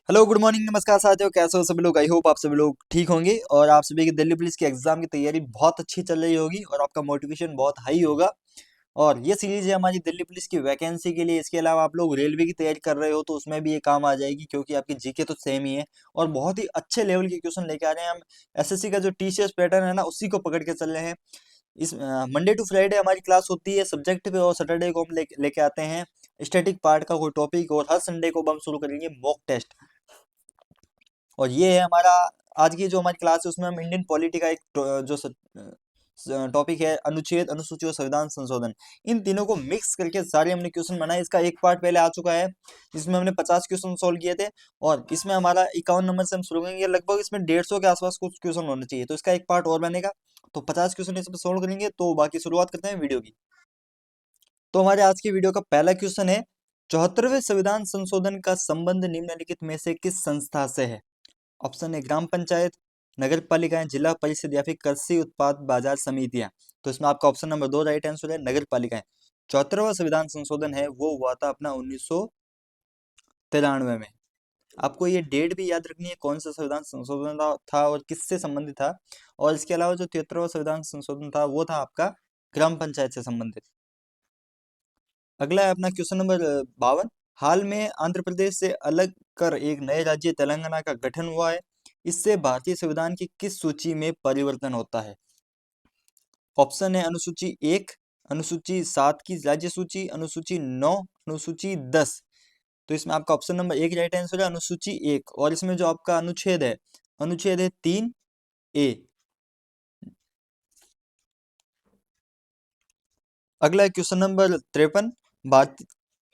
Hello, good morning, नमस्कार साथियों। कैसे हो सभी लोग? आई होप आप सभी लोग ठीक होंगे और आप सभी की दिल्ली पुलिस के एग्जाम की तैयारी बहुत अच्छी चल रही होगी और आपका मोटिवेशन बहुत हाई होगा। और ये सीरीज है हमारी दिल्ली पुलिस की वैकेंसी के लिए। इसके अलावा आप लोग रेलवे की तैयारी कर रहे हो तो उसमें भी ये काम आ जाएगी, क्योंकि आपकी जीके तो सेम ही है और बहुत ही अच्छे लेवल के क्वेश्चन लेके आ रहे हैं हम। एसएससी का जो टीसीएस पैटर्न है ना, उसी को पकड़ के चल रहे हैं। इस मंडे टू फ्राइडे हमारी क्लास होती है सब्जेक्ट पे, और सैटरडे को हम लेके आते हैं स्टैटिक पार्ट का कोई टॉपिक, और हर संडे को हम शुरू करेंगे मॉक टेस्ट। और ये है हमारा आज की जो हमारी क्लास है, उसमें हम इंडियन पॉलिटी का एक जो टॉपिक है, अनुच्छेद, अनुसूची और संविधान संशोधन। इन तीनों को मिक्स करके सारे हमने क्वेश्चन बनाए। इसका एक पार्ट पहले आ चुका है जिसमें हमने 50 क्वेश्चन सॉल्व किए थे, और इसमें हमारा 51 नंबर से हम शुरू करेंगे। लगभग इसमें 150 के आसपास कुछ क्वेश्चन होने चाहिए, तो इसका एक पार्ट और बनेगा। तो 50 क्वेश्चन इसमें सॉल्व करेंगे, तो बाकी शुरुआत करते हैं वीडियो की। तो हमारे आज की वीडियो का पहला क्वेश्चन है, 74वें संविधान संशोधन का संबंध निम्नलिखित में से किस संस्था से है? ऑप्शन है ग्राम पंचायत, नगर पालिकाएं, जिला परिषद या फिर कृषि उत्पाद बाजार समितियां। तो इसमें आपका ऑप्शन नंबर 2 राइट आंसर है, नगर पालिकाएं। 74वां संविधान संशोधन है वो हुआ था अपना 1993 में। आपको ये डेट भी याद रखनी है, कौन सा संविधान संशोधन था और किससे संबंधित था। और इसके अलावा जो 73वां संविधान संशोधन था वो था आपका ग्राम पंचायत से संबंधित। अगला है अपना क्वेश्चन नंबर 52। हाल में आंध्र प्रदेश से अलग कर एक नए राज्य तेलंगाना का गठन हुआ है। इससे भारतीय संविधान की किस सूची में परिवर्तन होता है? ऑप्शन है अनुसूची 1, अनुसूची 7 की राज्य सूची, अनुसूची 9, अनुसूची 10। तो इसमें आपका ऑप्शन नंबर 1 राइट आंसर है, अनुसूची 1। और इसमें जो आपका अनुच्छेद है 3A। अगला है क्वेश्चन नंबर 53।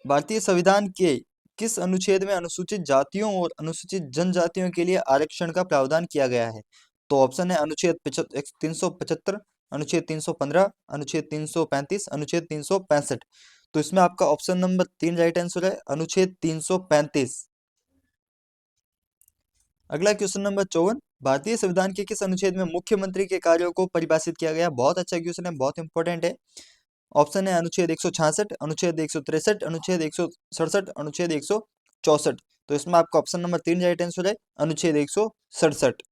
भारतीय संविधान के किस अनुच्छेद में अनुसूचित जातियों और अनुसूचित जनजातियों के लिए आरक्षण का प्रावधान किया गया है? तो ऑप्शन है अनुच्छेद 375, अनुच्छेद 315, अनुच्छेद 335, अनुच्छेद 365। तो इसमें आपका ऑप्शन नंबर 3 राइट आंसर है, अनुच्छेद 335। अगला क्वेश्चन नंबर 54। भारतीय संविधान के किस अनुच्छेद में मुख्यमंत्री के कार्यों को परिभाषित किया गया? बहुत अच्छा क्वेश्चन है, बहुत इंपॉर्टेंट है। ऑप्शन है अनुच्छेद 166, अनुच्छेद 163, अनुच्छेद 167, अनुच्छेद 164। तो इसमें आपका ऑप्शन नंबर 3 राइट आंसर है, अनुच्छेद 167।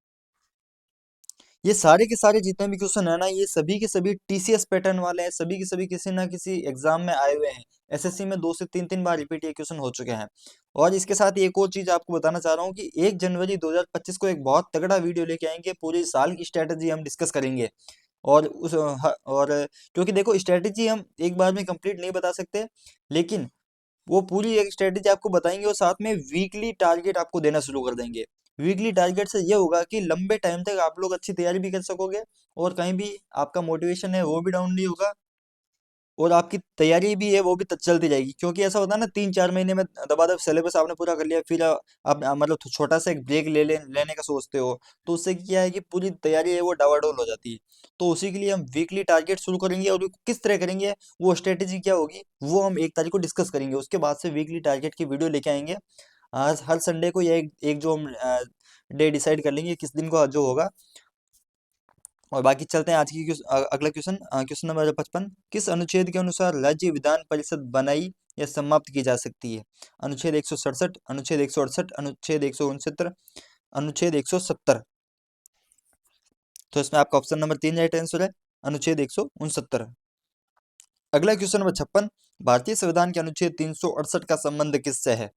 ये सारे के सारे जितने भी क्वेश्चन है ना, ये सभी के सभी टीसीएस पैटर्न वाले हैं। सभी के सभी किसी ना किसी एग्जाम में आए हुए हैं। एसएससी में 2 से 3 बार रिपीट ये क्वेश्चन हो चुके हैं। और इसके साथ ही एक और चीज आपको बताना चाह रहा हूँ कि 1 जनवरी 2025 को एक बहुत तगड़ा वीडियो लेके आएंगे। पूरे साल की स्ट्रेटेजी हम डिस्कस करेंगे। और क्योंकि देखो, स्ट्रेटेजी हम एक बार में कंप्लीट नहीं बता सकते, लेकिन वो पूरी एक स्ट्रेटेजी आपको बताएंगे और साथ में वीकली टारगेट आपको देना शुरू कर देंगे। वीकली टारगेट से ये होगा कि लंबे टाइम तक आप लोग अच्छी तैयारी भी कर सकोगे, और कहीं भी आपका मोटिवेशन है वो भी डाउन नहीं होगा, और आपकी तैयारी भी है वो भी चलती जाएगी। क्योंकि ऐसा होता है ना, 3-4 महीने में दबादब सिलेबस आपने पूरा कर लिया, फिर आप मतलब छोटा सा एक ब्रेक लेने का सोचते हो, तो उससे क्या है कि पूरी तैयारी है वो डावाडोल हो जाती है। तो उसी के लिए हम वीकली टारगेट शुरू करेंगे, और वो किस तरह करेंगे, वो स्ट्रेटेजी क्या होगी, वो हम 1 तारीख को डिस्कस करेंगे। उसके बाद से वीकली टारगेट की वीडियो लेके आएंगे। आज हर संडे को, या एक जो हम डे डिसाइड कर लेंगे किस दिन को जो होगा। और बाकी चलते हैं आज की अगला क्वेश्चन, क्वेश्चन नंबर 55। किस अनुच्छेद के अनुसार राज्य विधान परिषद बनाई या समाप्त की जा सकती है? अनुच्छेद 167, अनुच्छेद 168, अनुच्छेद 169, अनुच्छेद 170। तो इसमें आपका ऑप्शन नंबर 3 राइट आंसर है, अनुच्छेद 169। अगला क्वेश्चन नंबर 56। भारतीय संविधान के अनुच्छेद 368 का संबंध किससे है?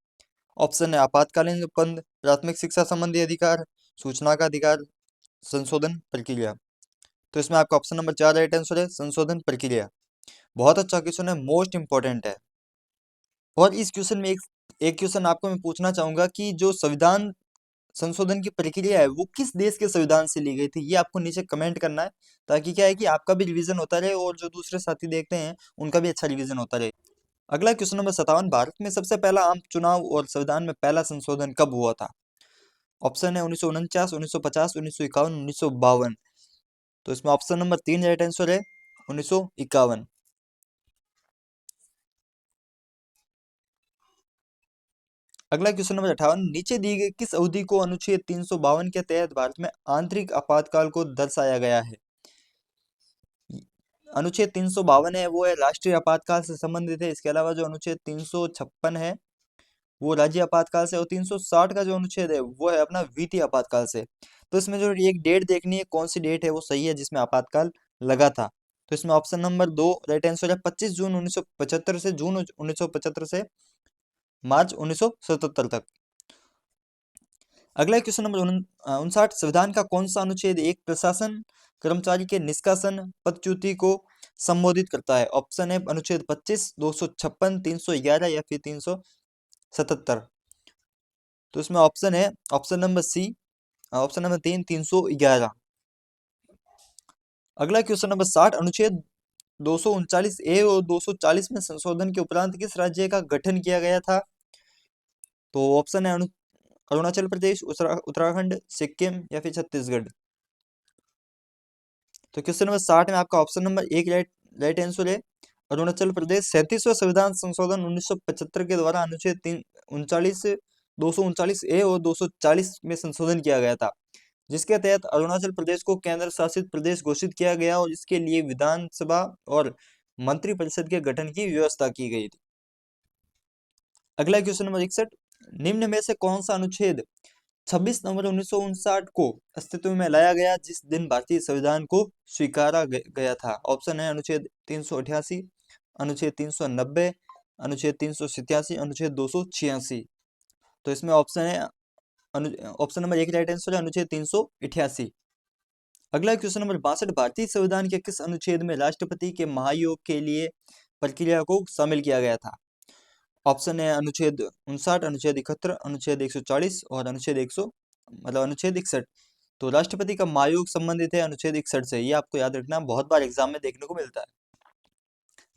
ऑप्शन है आपातकालीन बंद, प्राथमिक शिक्षा संबंधी अधिकार, सूचना का अधिकार, संशोधन प्रक्रिया। तो इसमें आपका ऑप्शन नंबर 4 राइट आंसर है, संशोधन प्रक्रिया। बहुत अच्छा क्वेश्चन है, मोस्ट इंपॉर्टेंट है। और इस क्वेश्चन में एक एक क्वेश्चन आपको मैं पूछना चाहूंगा कि जो संविधान संशोधन की प्रक्रिया है वो किस देश के संविधान से ली गई थी, ये आपको नीचे कमेंट करना है। ताकि क्या है कि आपका भी रिवीजन होता रहे और जो दूसरे साथी देखते हैं उनका भी अच्छा रिवीजन होता रहे। अगला क्वेश्चन नंबर 57। भारत में सबसे पहला आम चुनाव और संविधान में पहला संशोधन कब हुआ था? ऑप्शन है 1949, 1950, 1951, 1952। तो इसमें ऑप्शन नंबर 3 राइट आंसर है, 1951। अगला क्वेश्चन नंबर 58। नीचे दी गई किस अवधि को अनुच्छेद 352 के तहत भारत में आंतरिक आपातकाल को दर्शाया गया है? अनुच्छेद 352 है वो है राष्ट्रीय आपातकाल से संबंधित है। इसके अलावा जो अनुच्छेद 356 है वो राज्य आपातकाल से, और 360 का जो अनुच्छेद है वो है अपना वित्तीय आपातकाल से। तो इसमें जो एक डेट देखनी है, कौन सी डेट है वो सही है जिसमें आपातकाल लगा था। तो इसमें ऑप्शन नंबर 2 राइट आंसर है, 25 जून 1975 से जून 1975 से मार्च 1977 तक। अगला क्वेश्चन नंबर 59, संविधान का कौन सा अनुच्छेद एक प्रशासन कर्मचारी के निष्कासन पदच्युति को संबोधित करता है? ऑप्शन है अनुच्छेद 25, 256, 311 या फिर 377। तो इसमें ऑप्शन है option number C, option number 3, 311। अगला क्वेश्चन नंबर 60, अनुच्छेद 239 ए और 240 में संशोधन के उपरांत किस राज्य का गठन किया गया था? तो ऑप्शन है अरुणाचल प्रदेश, उत्तराखंड, सिक्किम या फिर छत्तीसगढ़। तो क्वेश्चन नंबर 60 में आपका ऑप्शन नंबर 1 राइट आंसर है, अरुणाचल प्रदेश। 37वां संविधान संशोधन 1975 के द्वारा अनुच्छेद 39, 239 ए और 240 में संशोधन किया गया था, जिसके तहत अरुणाचल प्रदेश को केंद्र शासित प्रदेश घोषित किया गया और इसके लिए विधानसभा और मंत्रिपरिषद के गठन की व्यवस्था की गई थी। अगला क्वेश्चन नंबर 61, निम्न में से कौन सा अनुच्छेद 26 नवंबर 1959 को अस्तित्व में लाया गया जिस दिन भारतीय संविधान को स्वीकारा गया था? ऑप्शन है अनुच्छेद 388, अनुच्छेद 390, अनुच्छेद 387, अनुच्छेद 286। तो इसमें ऑप्शन है ऑप्शन नंबर 1 राइट आंसर है, अनुच्छेद 388। अगला क्वेश्चन नंबर 62, भारतीय संविधान के किस अनुच्छेद में राष्ट्रपति के महायोग के लिए प्रक्रिया को शामिल किया गया था? ऑप्शन है अनुच्छेद 59, अनुच्छेद 71, अनुच्छेद 140 और अनुच्छेद 100 मतलब अनुच्छेद 61। तो राष्ट्रपति का महायोग संबंधित है अनुच्छेद 61 से, ये आपको याद रखना, बहुत बार एग्जाम में देखने को मिलता है।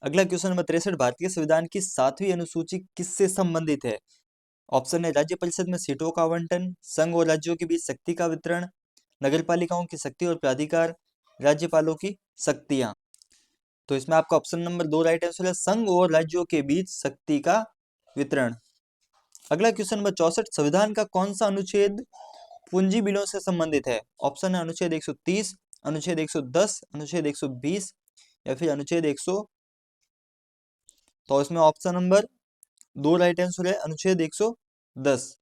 अगला क्वेश्चन नंबर 63, भारतीय संविधान की 7वीं अनुसूची किससे संबंधित है? ऑप्शन है राज्य परिषद में सीटों का आवंटन, संघ और राज्यों के बीच शक्ति का वितरण, नगरपालिकाओं की शक्ति और प्राधिकार, राज्यपालों की शक्तियां। तो इसमें आपका ऑप्शन नंबर 2 राइट आंसर है, संघ और राज्यों के बीच शक्ति का वितरण। अगला क्वेश्चन नंबर 64, संविधान का कौन सा अनुच्छेद पूंजी बिलों से संबंधित है? ऑप्शन है अनुच्छेद 130, अनुच्छेद 110, अनुच्छेद 120 या फिर अनुच्छेद 100। तो इसमें ऑप्शन नंबर 2 राइट आंसर है, अनुच्छेद 110।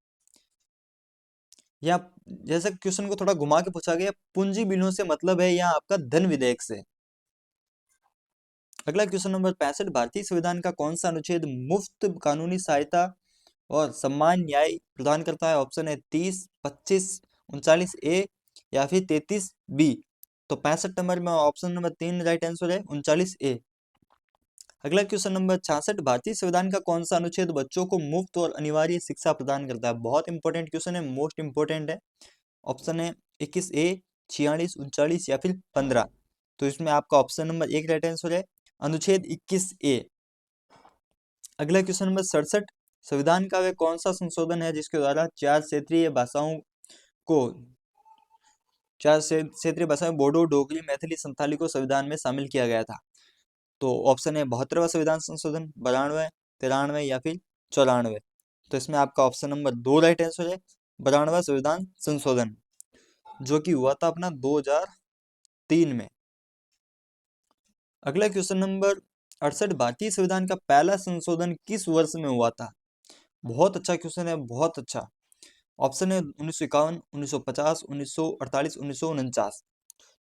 या जैसे क्वेश्चन को थोड़ा घुमा के पूछा गया, पूंजी बिलों से मतलब है यहाँ आपका धन विधेयक से। अगला क्वेश्चन नंबर 65, भारतीय संविधान का कौन सा अनुच्छेद मुफ्त कानूनी सहायता और सम्मान न्याय प्रदान करता है? ऑप्शन है 30, 25, 39 ए या फिर 33 बी। तो 65 नंबर में ऑप्शन नंबर 3 राइट आंसर है, 39 ए। अगला क्वेश्चन नंबर 66, भारतीय संविधान का कौन सा अनुच्छेद बच्चों को मुफ्त और अनिवार्य शिक्षा प्रदान करता है? बहुत इंपॉर्टेंट क्वेश्चन है, मोस्ट इंपॉर्टेंट है। ऑप्शन है 21 ए, 46, 39 या फिर 15। तो इसमें आपका ऑप्शन नंबर 1 राइट आंसर है, अनुच्छेद 21 ए। अगला क्वेश्चन नंबर 67, संविधान का वह कौन सा संशोधन है जिसके द्वारा 4 क्षेत्रीय भाषाओं को 4 क्षेत्रीय भाषाएं बोडो, डोगरी, मैथिली, संथाली को संविधान में शामिल किया गया था? तो ऑप्शन है 72वां संविधान संशोधन, 92, 93 या फिर 94। तो इसमें आपका ऑप्शन नंबर 2 राइट आंसर है, 92वां संविधान संशोधन, जो कि हुआ था अपना 2003 में। अगला क्वेश्चन नंबर 68, भारतीय संविधान का पहला संशोधन किस वर्ष में हुआ था? बहुत अच्छा क्वेश्चन है, बहुत अच्छा। ऑप्शन है 1951, 1950, 1948, 1949।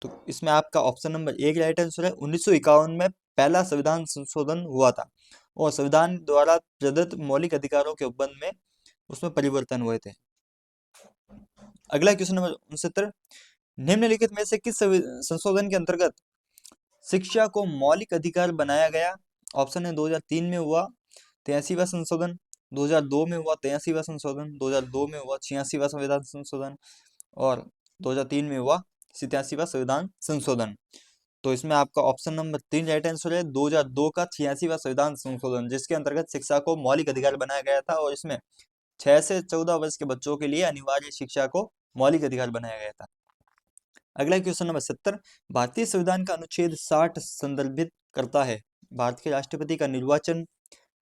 तो इसमें आपका ऑप्शन नंबर 1 राइट आंसर है, 1951 में पहला संविधान संशोधन हुआ था और संविधान द्वारा प्रदत्त मौलिक अधिकारों के उपबंध में उसमें परिवर्तन हुए थे। अगला क्वेश्चन नंबर 69, निम्नलिखित में से किस संशोधन के अंतर्गत शिक्षा को मौलिक अधिकार बनाया गया? ऑप्शन है 2003 में हुआ 83वां संशोधन, 2002 में हुआ 83वां संशोधन, 2002 में हुआ 86वां संविधान संशोधन और 2003 में हुआ 87वां संविधान संशोधन। तो इसमें आपका ऑप्शन नंबर 3 राइट आंसर है, 2002 का 86वां संविधान संशोधन, जिसके अंतर्गत शिक्षा को मौलिक अधिकार बनाया गया था और इसमें 6 से 14 वर्ष के बच्चों के लिए अनिवार्य शिक्षा को मौलिक अधिकार बनाया गया था। अगला क्वेश्चन नंबर 70, भारतीय संविधान का अनुच्छेद 60 संदर्भित करता है भारत के राष्ट्रपति का निर्वाचन,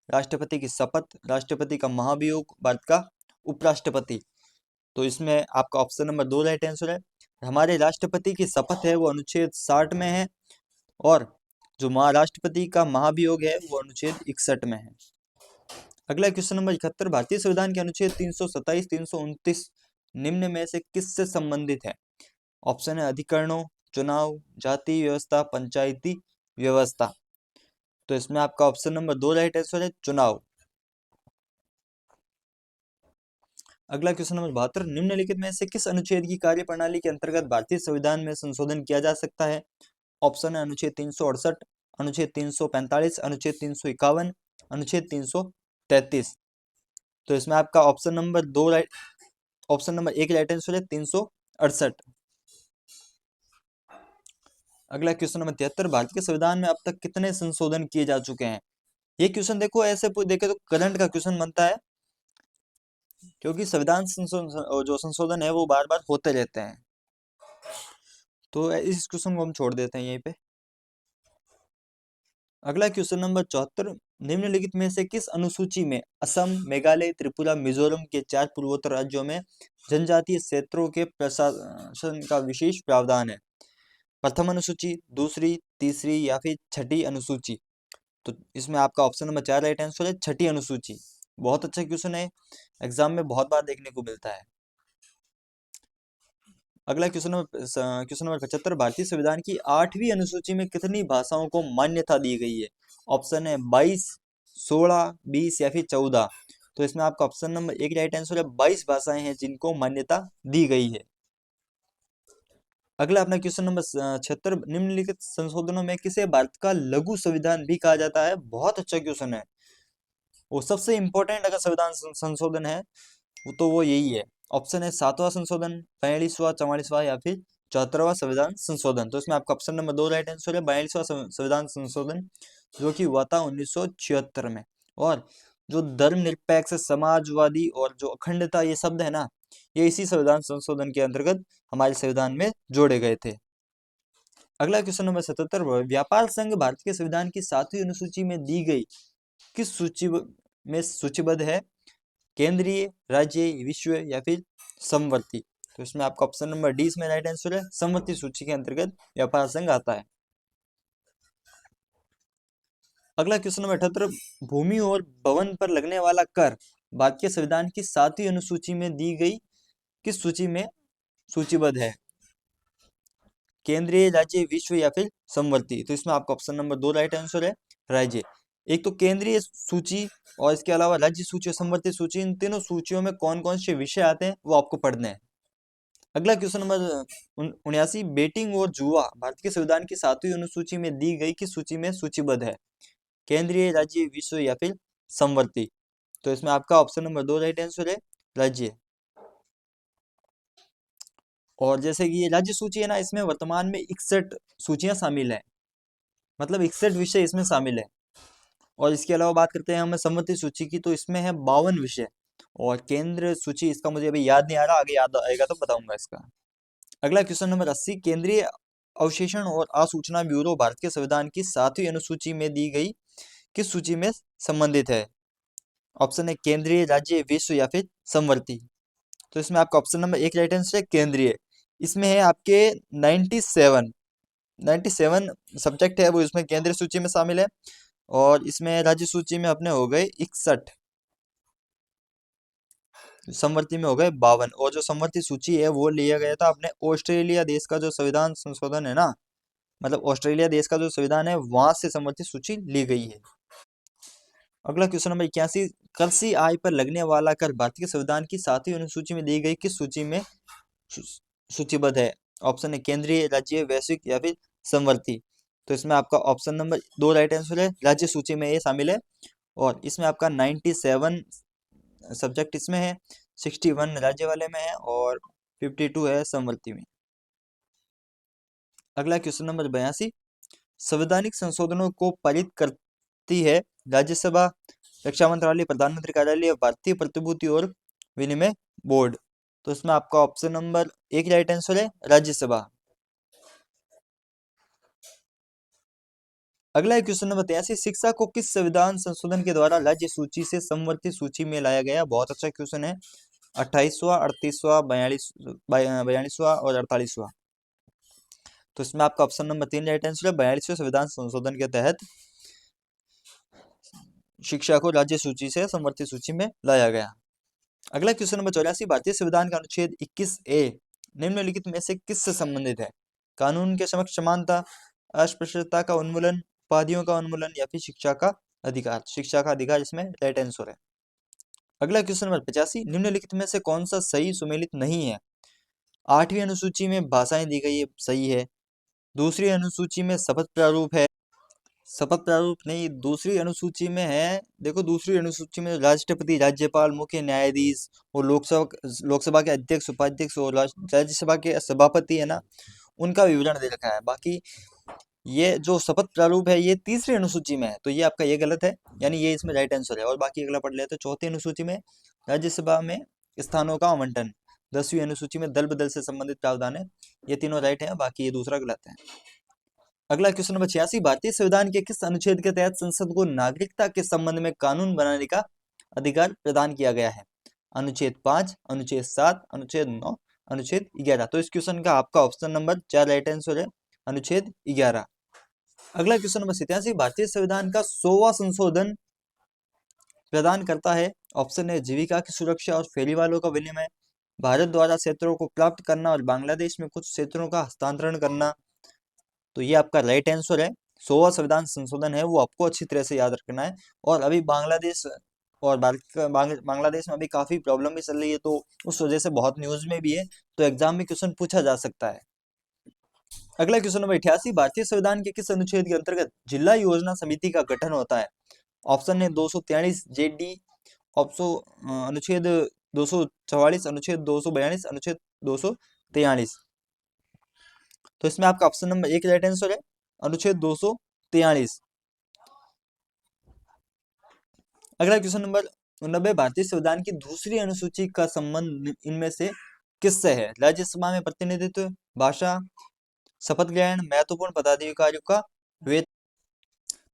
राष्ट्रपति की शपथ, राष्ट्रपति का महाभियोग, भारत का उपराष्ट्रपति। तो इसमें आपका ऑप्शन नंबर 2 राइट आंसर है, हमारे राष्ट्रपति की शपथ है वो अनुच्छेद 60 में है और जो राष्ट्रपति का महाभियोग है वो अनुच्छेद 61 में है। अगला क्वेश्चन नंबर 71, भारतीय संविधान के अनुच्छेद 327, 329 निम्न में से किससे संबंधित है? ऑप्शन है अधिकरणों, चुनाव, जाति व्यवस्था, पंचायती व्यवस्था। तो इसमें आपका ऑप्शन नंबर 2 राइट आंसर है, चुनाव। अगला क्वेश्चन नंबर 72, निम्नलिखित में से किस अनुच्छेद की कार्यप्रणाली के अंतर्गत भारतीय संविधान में संशोधन किया जा सकता है? ऑप्शन है अनुच्छेद 368, अनुच्छेद 345, अनुच्छेद 351, अनुच्छेद 333। तो इसमें आपका option number 2 right, option number 1 right answer है, 368। अगला क्वेश्चन नंबर 73, भारत के संविधान में अब तक कितने संशोधन किए जा चुके हैं? ये क्वेश्चन देखो ऐसे देखे तो करंट का क्वेश्चन बनता है, क्योंकि संविधान संशोधन जो संशोधन है वो बार बार होते रहते हैं। तो इस क्वेश्चन को हम छोड़ देते हैं यहीं पे। अगला क्वेश्चन नंबर 74, निम्नलिखित में से किस अनुसूची में असम, मेघालय, त्रिपुरा, मिजोरम के 4 पूर्वोत्तर राज्यों में जनजातीय क्षेत्रों के प्रशासन का विशेष प्रावधान है? प्रथम अनुसूची, दूसरी, तीसरी या फिर छठी अनुसूची? तो इसमें आपका ऑप्शन नंबर 4 राइट आंसर है, छठी अनुसूची। बहुत अच्छा क्वेश्चन है, एग्जाम में बहुत बार देखने को मिलता है। अगला क्वेश्चन नंबर 75, भारतीय संविधान की 8वीं अनुसूची में कितनी भाषाओं को मान्यता दी गई है? ऑप्शन है 22, 16, 20 या फिर 14। तो इसमें आपका ऑप्शन नंबर 1 राइट आंसर है, 22 भाषाएं हैं जिनको मान्यता दी गई है। अगला अपना क्वेश्चन नंबर 76, निम्नलिखित संशोधनों में किसे भारत का लघु संविधान भी कहा जाता है? बहुत अच्छा क्वेश्चन है, वो सबसे इंपॉर्टेंट अगर संविधान संशोधन है तो वो यही है। ऑप्शन है 7वां संशोधन, 42वां, 44वां या फिर 74वां संविधान संशोधन। तो इसमें आपका ऑप्शन नंबर 2 राइट आंसर है, 42वां संविधान संशोधन, जो कि हुआ था 1976 में। और जो धर्मनिरपेक्ष, समाजवादी और जो अखंडता ये शब्द है ना, ये इसी संविधान संशोधन के अंतर्गत हमारे संविधान में जोड़े गए थे। अगला क्वेश्चन नंबर 77, व्यापार संघ भारत के संविधान की 7वीं अनुसूची में दी गई किस सूची में सूचीबद्ध है? केंद्रीय, राज्य, विश्व या फिर समवर्ती? तो इसमें आपका ऑप्शन नंबर डी इसमें राइट आंसर है, समवर्ती सूची के अंतर्गत व्यापार संघ आता है। अगला क्वेश्चन नंबर 78, भूमि और भवन पर लगने वाला कर भारतीय संविधान की 7वीं अनुसूची में दी गई किस सूची में सूचीबद्ध है? केंद्रीय, राज्य, विश्व या फिर समवर्ती? तो इसमें आपका ऑप्शन नंबर 2 राइट आंसर है, राज्य। एक तो केंद्रीय सूची और इसके अलावा राज्य सूची और समवर्ती सूची, इन तीनों सूचियों में कौन कौन से विषय आते हैं वो आपको पढ़ने हैं। अगला क्वेश्चन नंबर 79, बेटिंग और जुआ भारत के संविधान की 7वीं अनुसूची में दी गई किस सूची में सूचीबद्ध है? केंद्रीय, राज्य, विश्व या फिर समवर्ती? तो इसमें आपका ऑप्शन नंबर 2 राइट आंसर है, राज्य। और जैसे कि ये राज्य सूची है ना, इसमें वर्तमान में 61 सूचियां शामिल है, मतलब 61 विषय इसमें शामिल है। और इसके अलावा बात करते हैं हम समवर्ती सूची की, तो इसमें है 52 विषय। और केंद्र सूची इसका मुझे अभी याद नहीं आ रहा, आगे याद आएगा तो बताऊंगा इसका। अगला क्वेश्चन नंबर 80, केंद्रीय अवशेषण और आसूचना ब्यूरो भारत के संविधान की 7वीं अनुसूची में दी गई किस सूची में संबंधित है? ऑप्शन है केंद्रीय, राज्य, विश्व या फिर समवर्ती? तो इसमें आपका ऑप्शन नंबर 1 राइट आंसर है, केंद्रीय। इसमें है आपके 97 सब्जेक्ट है वो इसमें केंद्रीय सूची में शामिल है। और इसमें राज्य सूची में अपने हो गए 61, समवर्ती में हो गए 52। और जो समवर्ती सूची है वो लिया गया था अपने ऑस्ट्रेलिया देश का जो संविधान संशोधन है ना, मतलब ऑस्ट्रेलिया देश का जो संविधान है वहां से समवर्ती सूची ली गई है। अगला क्वेश्चन नंबर 81, कृषि आय पर लगने वाला कर भारतीय संविधान की 7वीं अनुसूची में दी गई किस सूची में सूचीबद्ध है? ऑप्शन है केंद्रीय, राज्य, वैश्विक या फिर समवर्ती? तो इसमें आपका ऑप्शन नंबर 2 राइट आंसर है, राज्य सूची में ये शामिल है। और इसमें आपका 97 सब्जेक्ट इसमें है, 61 राज्य वाले में है और 52 है समवर्ती में। अगला क्वेश्चन नंबर 82, संवैधानिक संशोधनों को पारित करती है राज्यसभा, रक्षा मंत्रालय, प्रधानमंत्री कार्यालय, भारतीय प्रतिभूति और विनिमय बोर्ड? तो इसमें आपका ऑप्शन नंबर 1 राइट आंसर है, राज्यसभा। अगला क्वेश्चन नंबर 83, शिक्षा को किस संविधान संशोधन के द्वारा राज्य सूची से समवर्ती सूची में लाया गया? बहुत अच्छा क्वेश्चन है, 28वां, 38वां, 42वां और 48वां? तो इसमें आपका ऑप्शन नंबर 3 राइट आंसर है, 42वें संविधान संशोधन के तहत शिक्षा को राज्य सूची से समवर्ती सूची में लाया गया। अगला क्वेश्चन नंबर 84, भारतीय संविधान का अनुच्छेद 21A निम्नलिखित में से किससे संबंधित है? कानून के समक्ष समानता, अस्पृश्यता का उन्मूलन, उपाधियों का उन्मूलन या फिर शिक्षा का अधिकार? शिक्षा का अधिकार इसमें राइट आंसर है। अगला क्वेश्चन नंबर 85, निम्नलिखित में से कौन सा सही सुमेलित नहीं है? 8वीं अनुसूची में भाषाएं दी गई है, सही है। दूसरी अनुसूची में शपथ प्रारूप है, शपथ प्रारूप नहीं। दूसरी अनुसूची में है, देखो दूसरी अनुसूची में राष्ट्रपति, राज्यपाल, मुख्य न्यायाधीश और लोकसभा के अध्यक्ष, उपाध्यक्ष और राज्यसभा के सभापति है ना, उनका विवरण दे रखा है। बाकी ये जो शपथ प्रारूप है ये तीसरी अनुसूची में है, तो ये आपका ये गलत है, यानी ये इसमें राइट आंसर है। और बाकी अगला पढ़ लेते हैं। चौथी अनुसूची में राज्यसभा में स्थानों का आवंटन, 10वीं अनुसूची में दल बदल से संबंधित प्रावधान है। ये तीनों राइट है, बाकी ये दूसरा गलत है। अगला क्वेश्चन नंबर 86, भारतीय संविधान के किस अनुच्छेद के तहत संसद को नागरिकता के संबंध में कानून बनाने का अधिकार प्रदान किया गया है? अनुच्छेद 5, अनुच्छेद 7, अनुच्छेद 9, अनुच्छेद 11? तो इस क्वेश्चन का आपका ऑप्शन नंबर 4 राइट आंसर है, अनुच्छेद 11। अगला क्वेश्चन नंबर 87, भारतीय संविधान का 100वां संशोधन प्रदान करता है? ऑप्शन है जीविका की सुरक्षा और फेरीवालों का विनिमय, भारत द्वारा क्षेत्रों को प्राप्त करना और बांग्लादेश में कुछ क्षेत्रों का हस्तांतरण करना। तो ये आपका राइट आंसर है। 100वां संविधान संशोधन है वो आपको अच्छी तरह से याद रखना है। और अभी बांग्लादेश और भारत का बांग्लादेश में अभी काफी प्रॉब्लम भी चल रही है, तो उस वजह से बहुत न्यूज में भी है, तो एग्जाम में क्वेश्चन पूछा जा सकता है। अगला क्वेश्चन नंबर 88, भारतीय संविधान के किस अनुच्छेद के अंतर्गत जिला योजना समिति का गठन होता है? ऑप्शन है 243 जेडी, ऑप्शन अनुच्छेद 244, अनुच्छेद 242, अनुच्छेद 243? तो इसमें आपका ऑप्शन नंबर 1 राइट आंसर है, अनुच्छेद 243। अगला क्वेश्चन नंबर 90, भारतीय संविधान की दूसरी अनुसूची का संबंध इनमें से किससे है? राज्यसभा में प्रतिनिधित्व, भाषा, शपथ ग्रहण, महत्वपूर्ण पदाधिकारियों का वेतन?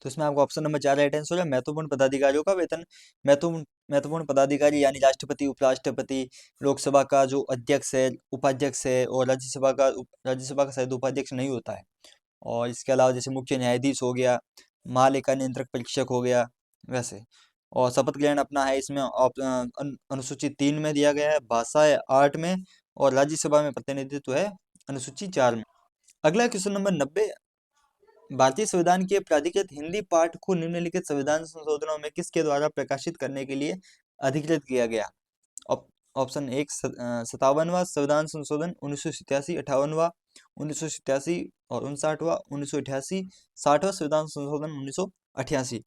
तो इसमें आपको ऑप्शन नंबर 4 राइट आंसर है, महत्वपूर्ण पदाधिकारियों का वेतन। महत्वपूर्ण पदाधिकारी यानी राष्ट्रपति, उपराष्ट्रपति, लोकसभा का जो अध्यक्ष है, उपाध्यक्ष है, और राज्यसभा का शायद उपाध्यक्ष नहीं होता है। और इसके अलावा जैसे मुख्य न्यायाधीश हो गया, महालेखा नियंत्रक परीक्षक हो गया, वैसे। और शपथ ग्रहण अपना है इसमें अनुसूची 3 में दिया गया है, भाषा है 8 में, और राज्यसभा में प्रतिनिधित्व है अनुसूची 4 में। अगला क्वेश्चन नंबर 90, भारतीय संविधान के प्राधिकृत हिंदी पाठ को निम्नलिखित संविधान संशोधनों में किसके द्वारा प्रकाशित करने के लिए अधिकृत किया गया? ऑप्शन 1 57वां संविधान संशोधन 1987, 58वां 1987 और 59वां 1988, 60वां संविधान संशोधन 1988?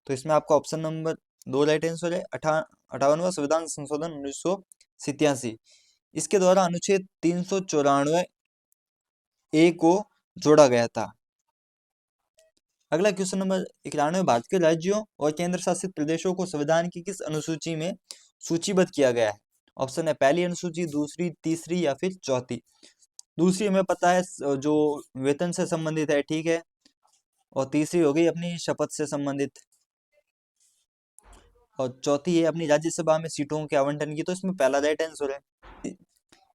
तो इसमें आपका ऑप्शन नंबर 2 राइट आंसर है, 58वां संविधान संशोधन 1987। इसके द्वारा अनुच्छेद 394 ए को जोड़ा गया था। अगला क्वेश्चन नंबर 91, भारत के राज्यों और केंद्र शासित प्रदेशों को संविधान की किस अनुसूची में सूचीबद्ध किया गया है? ऑप्शन है पहली अनुसूची, दूसरी, तीसरी या फिर चौथी? दूसरी हमें पता है जो वेतन से संबंधित है, ठीक है। और तीसरी हो गई अपनी शपथ से संबंधित, और चौथी है अपनी राज्यसभा में सीटों के आवंटन की। तो इसमें पहला राइट आंसर है।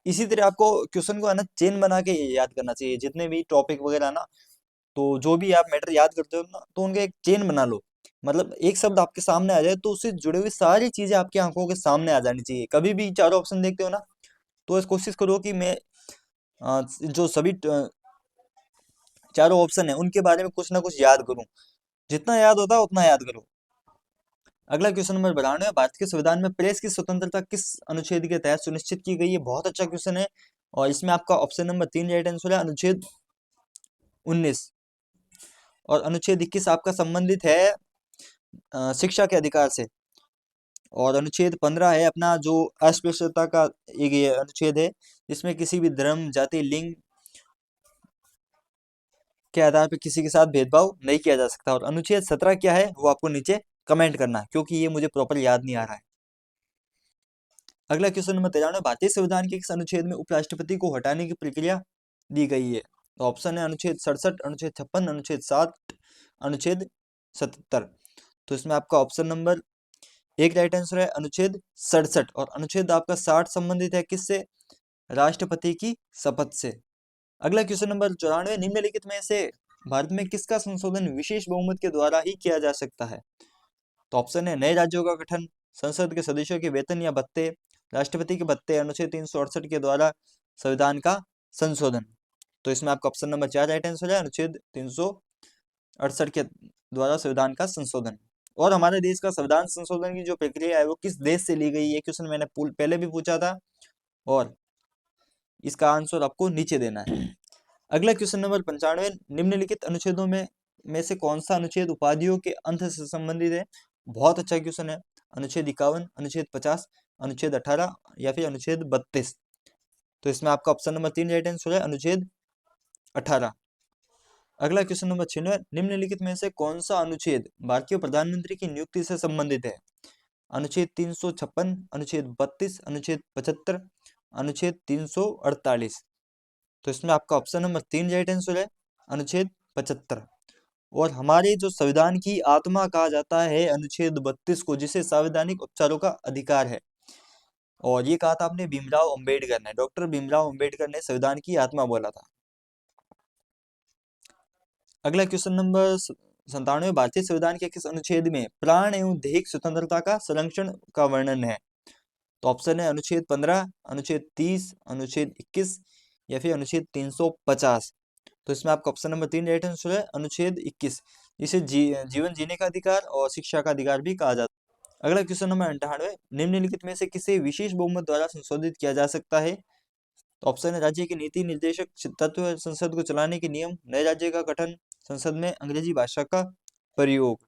इसी तरह आपको क्वेश्चन को है ना चेन बना के याद करना चाहिए, जितने भी टॉपिक वगैरह ना, तो जो भी आप मैटर याद करते हो ना, तो उनके एक चेन बना लो। मतलब एक शब्द आपके सामने आ जाए तो उससे जुड़े हुए सारी चीजें आपकी आंखों के सामने आ जानी चाहिए। कभी भी चारों ऑप्शन देखते हो ना, तो इस कोशिश करो कि मैं जो सभी चारों ऑप्शन है उनके बारे में कुछ ना कुछ याद करूं। जितना याद होता है उतना याद करो। अगला क्वेश्चन नंबर 92, भारत के संविधान में प्रेस की स्वतंत्रता किस अनुच्छेद के तहत सुनिश्चित की गई है? बहुत अच्छा क्वेश्चन है, और इसमें आपका ऑप्शन नंबर 3 राइट आंसर है, अनुच्छेद 19। और अनुच्छेद 21 आपका संबंधित है शिक्षा के अधिकार से। और अनुच्छेद 15 है अपना जो अस्पृश्यता का एक ये अनुच्छेद है, जिसमें किसी भी धर्म, जाति, लिंग के आधार पर किसी के साथ भेदभाव नहीं किया जा सकता। और अनुच्छेद 17 क्या है वो आपको नीचे कमेंट करना है, क्योंकि ये मुझे प्रॉपर याद नहीं आ रहा है। अगला क्वेश्चन नंबर 93, भारतीय संविधान के किस अनुच्छेद में उपराष्ट्रपति को हटाने की प्रक्रिया दी गई है? तो ऑप्शन है अनुच्छेद 67, अनुच्छेद 56, अनुच्छेद 60, अनुच्छेद 77? तो इसमें आपका ऑप्शन नंबर 1 राइट आंसर है, अनुच्छेद 67। और अनुच्छेद आपका 60 संबंधित है किससे? राष्ट्रपति की शपथ से। अगला क्वेश्चन नंबर 94, निम्नलिखित में से भारत में किसका संशोधन विशेष बहुमत के द्वारा ही किया जा सकता है? तो ऑप्शन है नए राज्यों का गठन, संसद के सदस्यों के वेतन या भत्ते, राष्ट्रपति के भत्ते, अनुच्छेद 368 के द्वारा संविधान का संशोधन। तो इसमें आपका ऑप्शन नंबर 4 राइट आंसर है, अनुच्छेद 368 के द्वारा संविधान का संशोधन। और हमारे देश का संविधान संशोधन की जो प्रक्रिया है वो किस देश से ली गई, ये क्वेश्चन मैंने पहले भी पूछा था और इसका आंसर आपको नीचे देना है। अगला क्वेश्चन नंबर 95, निम्नलिखित अनुच्छेदों में से कौन सा अनुच्छेद उपाधियों के अंत से संबंधित है? बहुत अच्छा क्वेश्चन है। अनुच्छेद 51, अनुच्छेद 50, अनुच्छेद 18 या फिर अनुच्छेद 32। तो इसमें आपका ऑप्शन नंबर 3 राइट आंसर है, अनुच्छेद 18। अगला क्वेश्चन नंबर 96, निम्नलिखित में से कौन सा अनुच्छेद भारतीय प्रधानमंत्री की नियुक्ति से संबंधित है? अनुच्छेद 356, अनुच्छेद 32, अनुच्छेद 75, अनुच्छेद 348। तो इसमें आपका ऑप्शन नंबर 3 राइट आंसर है, अनुच्छेद 75। और हमारे जो संविधान की आत्मा कहा जाता है अनुच्छेद 32 को, जिसे संवैधानिक उपचारों का अधिकार है। और ये कहा था आपने भीमराव अंबेडकर ने, डॉक्टर भीमराव अंबेडकर ने संविधान की आत्मा बोला था। अगला क्वेश्चन नंबर 97, भारतीय संविधान के किस अनुच्छेद में प्राण एवं दैहिक स्वतंत्रता का संरक्षण का वर्णन है? तो ऑप्शन है अनुच्छेद 15, अनुच्छेद 30, अनुच्छेद 21 या फिर अनुच्छेद 350। तो इसमें आपका ऑप्शन नंबर 3 राइट आंसर है, अनुच्छेद 21। इसे जीवन जीने का अधिकार और शिक्षा का अधिकार भी कहा जाता है। अगला क्वेश्चन नंबर 98, निम्नलिखित में से किसे विशेष बहुमत द्वारा संशोधित किया जा सकता है? तो ऑप्शन है राज्य के नीति निर्देशक तत्व, संसद को चलाने के नियम, नए राज्य का गठन, संसद में अंग्रेजी भाषा का प्रयोग।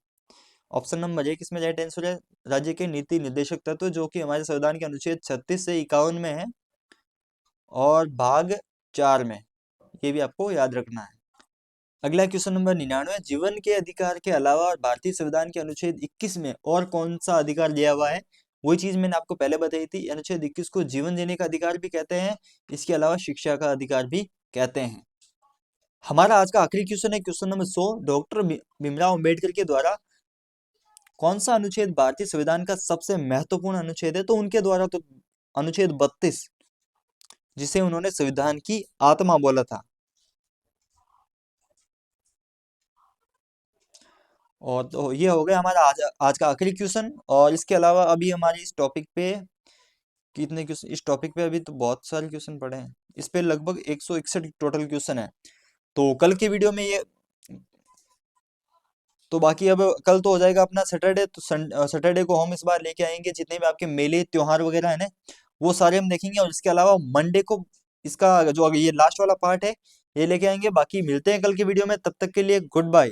ऑप्शन नंबर 1 इसमें राइट आंसर है, राज्य के नीति निर्देशक तत्व, जो कि हमारे संविधान के अनुच्छेद 36 से 51 में है और भाग 4 में। ये भी आपको याद रखना है। अगला क्वेश्चन नंबर 99, जीवन के अधिकार के अलावा भारतीय संविधान के अनुच्छेद 21 में और कौन सा अधिकार दिया हुआ है? वही चीज मैंने आपको पहले बताई थी, अनुच्छेद 21 को जीवन जीने का अधिकार भी कहते हैं, इसके अलावा शिक्षा का अधिकार भी कहते हैं। हमारा आज का आखिरी क्वेश्चन है question number 100, doctor Bhimrao Ambedkar के द्वारा कौन सा अनुच्छेद भारतीय संविधान का सबसे महत्वपूर्ण अनुच्छेद है? तो उनके द्वारा तो अनुच्छेद 32, जिसे उन्होंने संविधान की आत्मा बोला था। और तो ये हो गया हमारा आज का आखिरी क्वेश्चन। और इसके अलावा अभी हमारे इस टॉपिक पे कितने क्वेश्चन, इस टॉपिक पे अभी तो बहुत सारे क्वेश्चन पड़े हैं, इस पे लगभग 161 टोटल क्वेश्चन है। तो कल की वीडियो में ये, तो बाकी अब कल तो हो जाएगा अपना सैटरडे, तो सैटरडे को हम इस बार लेके आएंगे जितने भी आपके मेले त्योहार वगैरह है ना, वो सारे हम देखेंगे। और इसके अलावा मंडे को इसका जो ये लास्ट वाला पार्ट है ये लेके आएंगे। बाकी मिलते हैं कल की वीडियो में, तब तक के लिए गुड बाय।